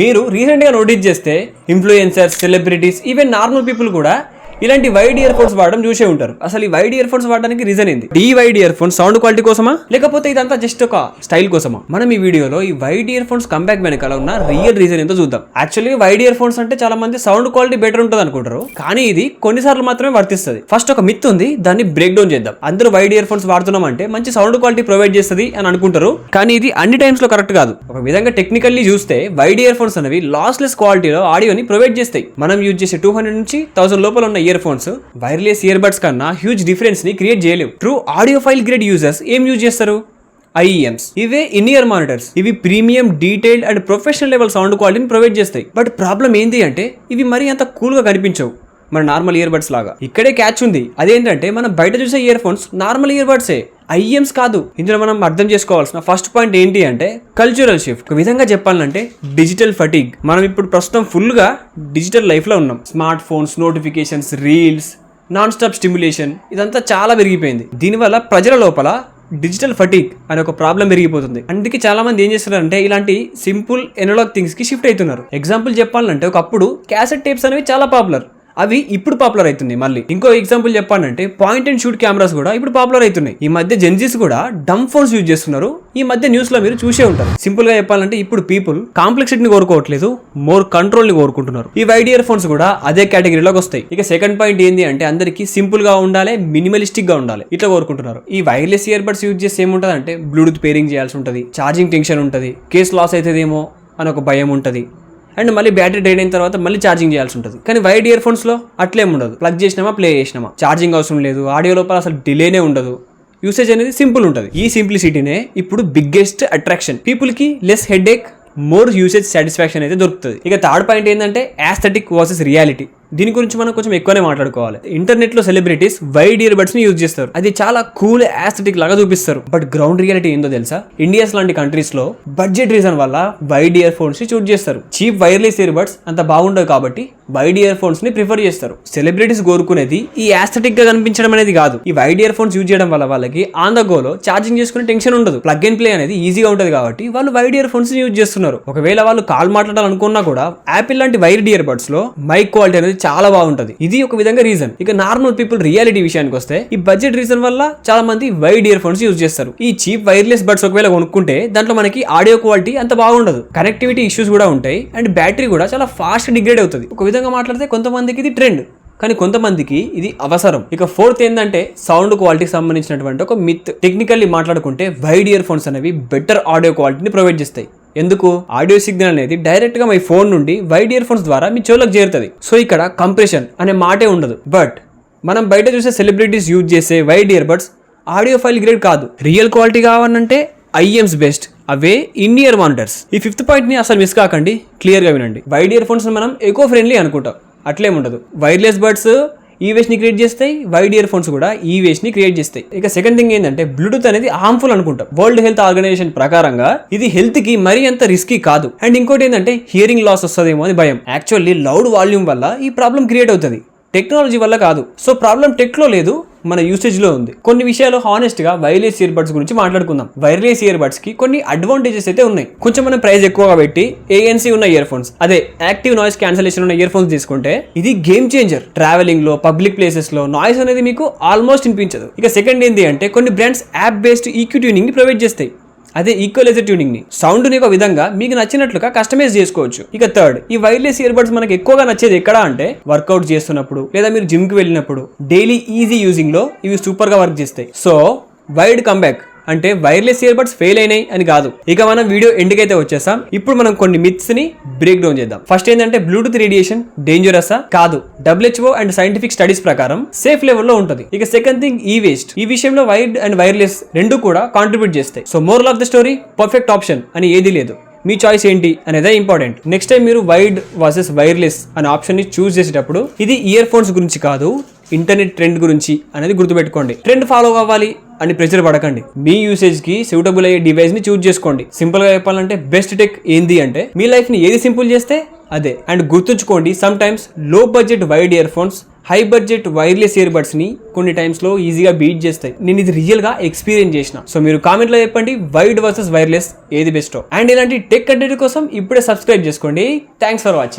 మీరు రీసెంట్గా నోటీస్ చేస్తే influencers, celebrities, even normal people కూడా ఇలాంటి వైడ్ ఇయర్ ఫోన్స్ వాడడం చూసే ఉంటారు. అసలు ఈ వైడ్ ఇయర్ ఫోన్స్ వాడడానికి రీజన్ ఏంటి? ఈ wide ear phones sound quality కోసమా, లేకపోతే ఇదంతా జస్ట్ ఒక స్టైల్ కోసమా? మనం ఈ వీడియోలో ఈ వైడ్ ఇయర్ ఫోన్స్ కంబ్యాక్ వెనకాల ఉన్న రియల్ రీజన్ ఏంటో చూద్దాం. యాక్చువల్లీ వైడ్ ఇయర్ ఫోన్స్ అంటే చాలా మంది సౌండ్ క్వాలిటీ బెటర్ ఉంటుంది అనుకుంటారు, కానీ ఇది కొన్నిసార్లు మాత్రమే వర్తిస్తుంది. ఫస్ట్ ఒక మిత్ ఉంది, దాన్ని బ్రేక్ డౌన్ చేద్దాం. అందరూ వైడ్ ఇయర్ ఫోన్స్ వాడుతున్నామంటే మంచి సౌండ్ క్వాలిటీ ప్రొవైడ్ చేస్తుంది అని అనుకుంటారు, కానీ ఇది అన్ని టైమ్స్ లో కరెక్ట్ కాదు. ఒక విధంగా టెక్నికల్లీ చూస్తే వైడ్ ఇయర్ ఫోన్స్ అనేవి లాస్లెస్ క్వాలిటీలో ఆడియోని ప్రొవైడ్ చేస్తాయి. మనం యూజ్ చేసే 200 నుంచి 1000 లోపల ఉన్న ear phones wireless ear buds కన్నా హ్యూజ్ డిఫరెన్స్ ని క్రియేట్ చేయలేవు. True audio file grade users ఏం యూజ్ చేస్తారు? IEMs. ఇవే ఇన్ ఇయర్ మానిటర్స్. ఇవి premium, detailed and professional level sound క్వాలిటీని ప్రొవైడ్ చేస్తాయి. బట్ ప్రాబ్లం ఏంటి అంటే ఇవి మరీ అంత కూల్ గా కనిపించవు మన నార్మల్ ఇయర్ బడ్స్ లాగా. ఇక్కడే క్యాచ్ ఉంది. అదేంటంటే మనం బయట చూసే ఇయర్ ఫోన్స్ నార్మల్ ఇయర్ బడ్సే, IEMs కాదు. ఇందులో మనం అర్థం చేసుకోవాల్సిన ఫస్ట్ పాయింట్ ఏంటి అంటే కల్చరల్ షిఫ్ట్. ఒక విధంగా చెప్పాలంటే డిజిటల్ ఫటిగ్. మనం ఇప్పుడు ప్రస్తుతం ఫుల్ గా డిజిటల్ లైఫ్ లో ఉన్నాం. Smart phones, notifications, reels, non stop stimulation, ఇదంతా చాలా పెరిగిపోయింది. దీనివల్ల ప్రజల లోపల డిజిటల్ ఫటిగ్ అనే ఒక ప్రాబ్లం పెరిగిపోతుంది. అందుకే చాలా మంది ఏం చేస్తున్నారంటే ఇలాంటి సింపుల్ ఎనలాగ్ థింగ్స్ కి షిఫ్ట్ అవుతున్నారు. ఎగ్జాంపుల్ చెప్పాలంటే ఒకప్పుడు క్యాసెట్ టేప్స్ అనేవి చాలా పాపులర్, అవి ఇప్పుడు పాపులర్ అవుతుంది. మళ్ళీ ఇంకో ఎగ్జాంపుల్ చెప్పాలంటే పాయింట్ అండ్ షూట్ కెమెరాస్ కూడా ఇప్పుడు పాపులర్ అవుతున్నాయి. ఈ మధ్య జెన్జీస్ కూడా డమ్ ఫోన్స్ యూజ్ చేస్తున్నారు. ఈ మధ్య న్యూస్ లో మీరు చూసే ఉంటారు. సింపుల్ గా చెప్పాలంటే ఇప్పుడు పీపుల్ కాంప్లెక్సిటీని కోరుకోవట్లేదు, మోర్ కంట్రోల్ ని కోరుకుంటున్నారు. ఈ వైడ్ ఇయర్ ఫోన్స్ కూడా అదే కేటగిరీలోకి వస్తాయి. ఇక సెకండ్ పాయింట్ ఏంటి అంటే అందరికి సింపుల్ గా ఉండాలి, మినిమలిస్టిక్ గా ఉండాలి, ఇట్లా కోరుకుంటున్నారు. ఈ వైర్లెస్ ఇయర్ బడ్స్ యూజ్ చేస్తే ఏముంటది అంటే బ్లూటూత్ పేరింగ్ చేయాల్సి ఉంటుంది, ఛార్జింగ్ టెన్షన్ ఉంటుంది, కేస్ లాస్ అవుతుందేమో అని ఒక భయం ఉంటుంది, అండ్ మళ్ళీ బ్యాటరీ డ్రైన్ అయిన తర్వాత మళ్ళీ ఛార్జింగ్ చేయాల్సి ఉంటుంది. కానీ వైడ్ ఇయర్ ఫోన్స్ లో అట్లేం ఉండదు. ప్లగ్ చేసినామా, ప్లే చేసినామా, ఛార్జింగ్ అవసరం లేదు, ఆడియో లోపల అసలు డిలేనే ఉండదు, యూసేజ్ అనేది సింపుల్ ఉంటుంది. ఈ సింప్లిసిటీనే ఇప్పుడు బిగ్గెస్ట్ అట్రాక్షన్. పీపుల్ కి less headache, more usage satisfaction అయితే దొరుకుతుంది. ఇక థర్డ్ పాయింట్ ఏంటంటే యాస్థెటిక్ వర్సెస్ రియాలిటీ. దీని గురించి మనం కొంచెం ఎక్కువనే మాట్లాడుకోవాలి. ఇంటర్నెట్ లో సెలబ్రిటీస్ వైడ్ ఇయర్ బడ్స్ ని యూజ్ చేస్తారు, అది చాలా కూల్ యాస్థెటిక్ లాగా చూపిస్తారు. బట్ గ్రౌండ్ రియాలిటీ ఏందో తెలుసా? ఇండియాస్ లాంటి కంట్రీస్ లో బడ్జెట్ రీజన్ వల్ల వైడ్ ఇయర్ ఫోన్స్ ని చూస్ చేస్తారు. చీప్ వైర్లెస్ ఇయర్ బడ్స్ అంత బాగుండవు కాబట్టి వైడ్ ఇయర్ ఫోన్స్ ని ప్రిఫర్ చేస్తారు. సెలబ్రిటీస్ కోరుకునేది ఈ యాస్థెటిక్ గా కనిపించడం అనేది కాదు. ఈ వైడ్ ఇయర్ ఫోన్స్ యూజ్ చేయడం వల్ల వాళ్ళకి ఆన్ ద గోలో ఛార్జింగ్ చేసుకునే టెన్షన్ ఉండదు. ప్లగ్ అండ్ ప్లే అనేది ఈజీగా ఉంటుంది కాబట్టి వాళ్ళు వైడ్ ఇయర్ ఫోన్స్ ని యూజ్ చేస్తున్నారు. ఒకవేళ వాళ్ళు కాల్ మాట్లాడాలనుకున్నా కూడా యాపిల్ లాంటి వైడ్ ఇయర్ బడ్స్ లో మైక్ క్వాలిటీ అనేది చాలా బాగుంటది. ఇది ఒక విధంగా రీజన్. ఇక నార్మల్ పీపుల్ రియాలిటీ విషయానికి వస్తే ఈ బడ్జెట్ రీజన్ వల్ల చాలా మంది వైడ్ ఇయర్ ఫోన్స్ యూజ్ చేస్తారు. ఈ చీప్ వైర్లెస్ బడ్స్ ఒకవేళ కొనుక్కుంటే దాంట్లో మనకి ఆడియో క్వాలిటీ అంత బాగుండదు, కనెక్టివిటీ ఇష్యూస్ కూడా ఉంటాయి, అండ్ బ్యాటరీ కూడా చాలా ఫాస్ట్ డిగ్రేడ్ అవుతుంది. ఒక విధంగా మాట్లాడితే కొంతమందికి ఇది ట్రెండ్, కానీ కొంతమందికి ఇది అవసరం. ఇక ఫోర్త్ ఏంటంటే సౌండ్ క్వాలిటీకి సంబంధించినటువంటి ఒక మిత్. టెక్నికల్లీ మాట్లాడుకుంటే వైడ్ ఇయర్ ఫోన్స్ అనేవి బెటర్ ఆడియో క్వాలిటీని ప్రొవైడ్ చేస్తాయి. ఎందుకు? ఆడియో సిగ్నల్ అనేది డైరెక్ట్ గా మీ ఫోన్ నుండి వైడ్ ఇయర్ ఫోన్స్ ద్వారా మీ చెవులకు చేరుతుంది. సో ఇక్కడ కంప్రెషన్ అనే మాటే ఉండదు. బట్ మనం బయట చూసే సెలబ్రిటీస్ యూజ్ చేసే wide ear buds audio file grade కాదు. రియల్ క్వాలిటీ కావాలంటే IEMs best, away in year monitors. ఈ ఫిఫ్త్ పాయింట్ ని అసలు మిస్ కాకండి, క్లియర్ గా వినండి. వైడ్ ఇయర్ ఫోన్స్ మనం ఎకో ఫ్రెండ్లీ అనుకుంటాం, అట్లేముండదు. వైర్లెస్ బడ్స్ ఈ వేస్ట్ ని క్రియేట్ చేస్తాయి, వైడ్ ఇయర్ ఫోన్స్ కూడా ఈ వేస్ట్ ని క్రియేట్ చేస్తాయి. ఇక సెకండ్ థింగ్ ఏంటంటే బ్లూటూత్ అనేది హార్మ్ఫుల్ అనుకుంటాం. వరల్డ్ హెల్త్ ఆర్గనైజేషన్ ప్రకారంగా ఇది హెల్త్ కి మరీ అంత రిస్కీ కాదు. అండ్ ఇంకోటి ఏంటంటే హియరింగ్ లాస్ వస్తుందేమో అని భయం. యాక్చువల్లీ లౌడ్ వాల్యూమ్ వల్ల ఈ ప్రాబ్లం క్రియేట్ అవుతుంది, టెక్నాలజీ వల్ల కాదు. సో ప్రాబ్లం టెక్ లో లేదు, మన యూసేజ్ లో ఉంది. కొన్ని విషయాలు హానెస్ట్ గా వైర్లెస్ ఇయర్ బడ్స్ గురించి మాట్లాడుకుందాం. వైర్లెస్ ఇయర్ బడ్స్ కి కొన్ని అడ్వాంటేజెస్ అయితే ఉన్నాయి. కొంచెం మనం ప్రైస్ ఎక్కువగా పెట్టి ANC ఉన్న ఇయర్ ఫోన్స్, అదే యాక్టివ్ నాయిస్ క్యాన్సలేషన్ ఉన్న ఇయర్ ఫోన్స్ తీసుకుంటే ఇది గేమ్ చేంజర్. ట్రావెలింగ్ లో, పబ్లిక్ ప్లేసెస్ లో నాయిస్ అనేది మీకు ఆల్మోస్ట్ వినిపించదు. ఇక సెకండ్ ఏంటి అంటే కొన్ని brands app based EQ tuning ని ప్రొవైడ్ చేస్తాయి, అదే ఈక్వలైజర్ ట్యూనింగ్ ని. సౌండ్ ని ఒక విధంగా మీకు నచ్చినట్లుగా కస్టమైజ్ చేసుకోవచ్చు. ఇక థర్డ్, ఈ వైర్లెస్ ఇయర్ బడ్స్ మనకి ఎక్కువగా నచ్చేది ఎక్కడ అంటే వర్కౌట్ చేస్తున్నప్పుడు లేదా మీరు జిమ్ కి వెళ్ళినప్పుడు డైలీ ఈజీ యూజింగ్ లో ఇవి సూపర్ గా వర్క్ చేస్తాయి. సో వైడ్ కంబ్యాక్ అంటే వైర్లెస్ ఇయర్ బడ్స్ ఫెయిల్ అయినాయి అని కాదు. ఇక మనం వీడియో ఎండ్కి అయితే వచ్చేసాం. ఇప్పుడు మనం కొన్ని మిత్స్ ని బ్రేక్ డౌన్ చేద్దాం. ఫస్ట్ ఏంటంటే బ్లూటూత్ రేడియేషన్ డేంజరసా? కాదు. WHO అండ్ సైంటిఫిక్ స్టడీస్ ప్రకారం సేఫ్ లెవెల్లో ఉంటుంది. ఇక సెకండ్ థింగ్ ఈ వేస్ట్. ఈ విషయంలో వైడ్ అండ్ వైర్లెస్ రెండు కూడా కాంట్రిబ్యూట్ చేస్తాయి. So moral of the story, perfect option అని ఏది లేదు, మీ చాయిస్ ఏంటి అనేదే ఇంపార్టెంట్. నెక్స్ట్ టైం మీరు వైడ్ వర్సెస్ వైర్లెస్ అనే ఆప్షన్ ని చూస్ చేసేటప్పుడు ఇది ఇయర్ ఫోన్స్ గురించి కాదు, ఇంటర్నెట్ ట్రెండ్ గురించి అనేది గుర్తుపెట్టుకోండి. ట్రెండ్ ఫాలో అవ్వాలి అని ప్రెషర్ పడకండి. మీ యూసేజ్ కి సూటబుల్ అయ్యే డివైస్ ని చూస్ చేసుకోండి. సింపుల్ గా చెప్పాలంటే బెస్ట్ టెక్ ఏంది అంటే మీ లైఫ్ ని ఏది సింపుల్ చేస్తే అదే. అండ్ గుర్తుంచుకోండి, సమ్ టైమ్స్ లో budget wide ear phones high budget wireless ear buds ని కొన్ని టైమ్స్ లో ఈజీగా బీట్ చేస్తాయి. నేను ఇది రియల్ గా ఎక్స్పీరియన్స్ చేసిన. సో మీరు కామెంట్ లో చెప్పండి వైర్డ్ వర్సెస్ వైర్లెస్ ఏది బెస్టో. అండ్ ఇలాంటి టెక్ కంటెంట్ కోసం ఇప్పుడే సబ్స్క్రైబ్ చేసుకోండి. Thanks for watching.